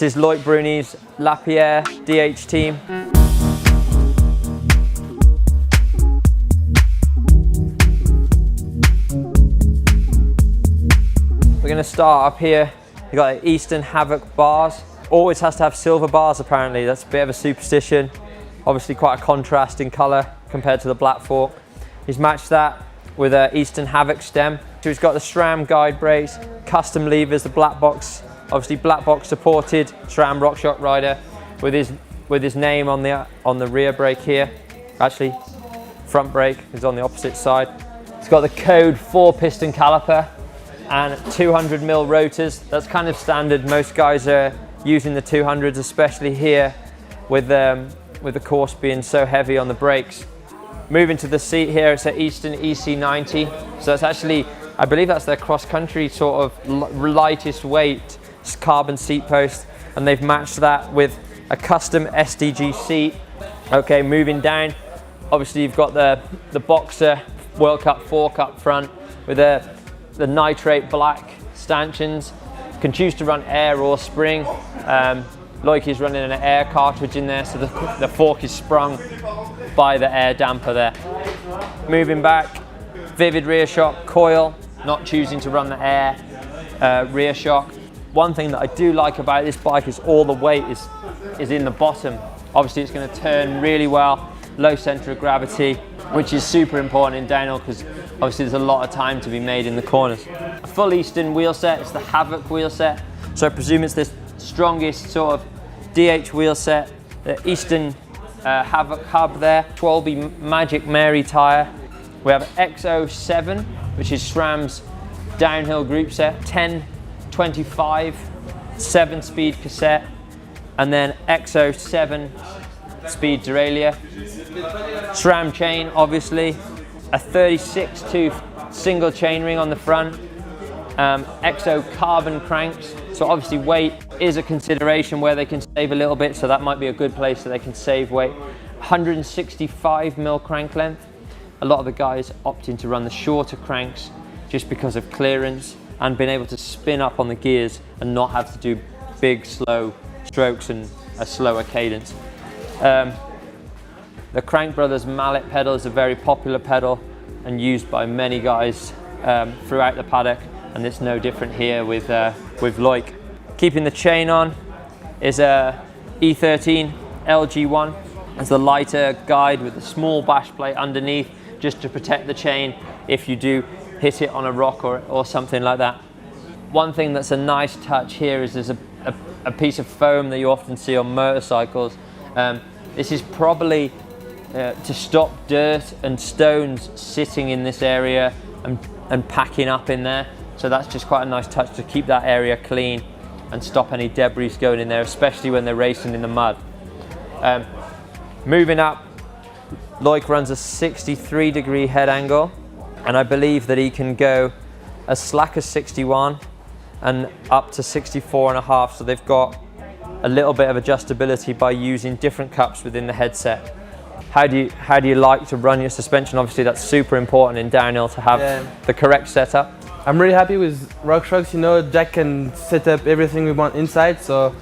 This is Loic Bruni's Lapierre DH team. We're going to start up here. You've got the Eastern Havoc bars. Always has to have silver bars apparently. That's a bit of a superstition. Obviously quite a contrast in colour compared to the black fork. He's matched that with an Eastern Havoc stem. So he's got the SRAM guide brakes, custom levers, the black box, obviously black box supported SRAM RockShox rider with his name on the rear brake here. Actually, front brake is on the opposite side. It's got the code 4-piston caliper and 200mm rotors. That's kind of standard. Most guys are using the 200s, especially here with the course being so heavy on the brakes. Moving to the seat here, it's an Eastern EC90. So it's actually, I believe that's their cross-country sort of lightest weight carbon seat post, and they've matched that with a custom SDG seat. Okay, moving down, obviously you've got the Boxer World Cup fork up front with the nitrate black stanchions. You can choose to run air or spring. Loic is running an air cartridge in there, so the fork is sprung by the air damper there. Moving back, Vivid rear shock coil, not choosing to run the air rear shock. One thing that I do like about this bike is all the weight is in the bottom. Obviously it's going to turn really well, low center of gravity, which is super important in downhill because obviously there's a lot of time to be made in the corners. A full Eastern wheel set, it's the Havoc wheel set, so I presume it's the strongest sort of DH wheel set. The Eastern Havoc hub there, 12B Magic Mary tyre. We have XO7, which is SRAM's downhill group set, 1025 7-speed cassette, and then XO7 speed derailleur. SRAM chain, obviously, a 36 tooth single chainring on the front, XO carbon cranks, so obviously weight is a consideration where they can save a little bit, so that might be a good place so they can save weight. 165mm crank length. A lot of the guys opting to run the shorter cranks just because of clearance and being able to spin up on the gears and not have to do big slow strokes and a slower cadence. The Crank Brothers mallet pedal is a very popular pedal and used by many guys throughout the paddock, and it's no different here with Loic. Keeping the chain on is a E13 LG1. It's the lighter guide with a small bash plate underneath just to protect the chain if you do hit it on a rock or something like that. One thing that's a nice touch here is there's a piece of foam that you often see on motorcycles. This is probably to stop dirt and stones sitting in this area and packing up in there. So that's just quite a nice touch to keep that area clean and stop any debris going in there, especially when they're racing in the mud. Moving up, Loic runs a 63-degree head angle, and I believe that he can go as slack as 61 and up to 64.5, so they've got a little bit of adjustability by using different cups within the headset. How do you like to run your suspension? Obviously that's super important in downhill to have the correct setup. I'm really happy with RockShox. You know, Jack can set up everything we want inside, so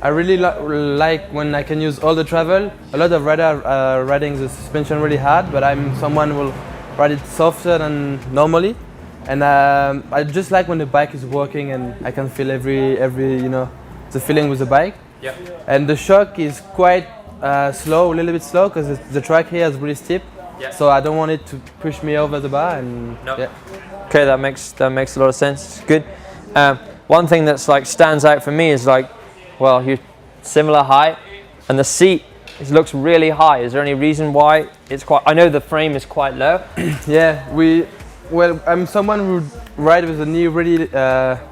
I really like when I can use all the travel. A lot of riders are riding the suspension really hard, but I'm someone who will ride it softer than normally. And I just like when the bike is working and I can feel every you know, the feeling with the bike. Yep. And the shock is quite slow, a little bit slow, because the track here is really steep. Yep. So I don't want it to push me over the bar. And nope. Yeah. Okay, that makes a lot of sense. It's good. One thing that's like stands out for me is like, well, you're similar height, and the seat looks really high. Is there any reason why it's quite? I know the frame is quite low. Yeah, well, I'm someone who ride with the knee really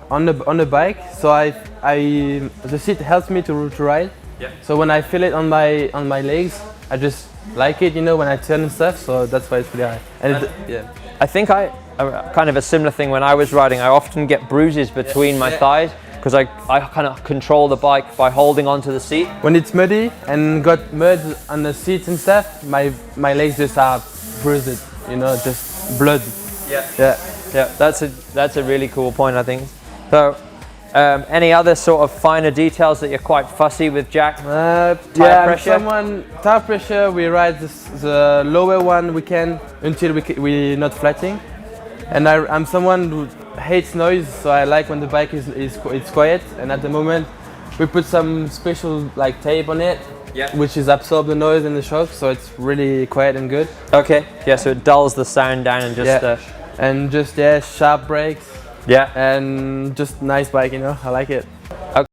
on the bike, so the seat helps me to ride. Yeah. So when I feel it on my legs, I just like it, you know, when I turn and stuff. So that's why it's really high. And yeah. I think kind of a similar thing when I was riding. I often get bruises between my thighs because I kind of control the bike by holding onto the seat. When it's muddy and got mud on the seats and stuff, my legs just are bruised, you know, just blood. Yeah. Yeah. Yeah. That's a really cool point, I think. So Any other sort of finer details that you're quite fussy with, Jack? Yeah, pressure? Tire pressure, we ride the lower one we can until we're not flatting. And I'm someone who hates noise, so I like when the bike it's quiet. And at the moment, we put some special like tape on it, which is absorb the noise and the shock, so it's really quiet and good. Okay, yeah, so it dulls the sound down and just and just sharp brakes. Yeah. And just nice bike, you know, I like it.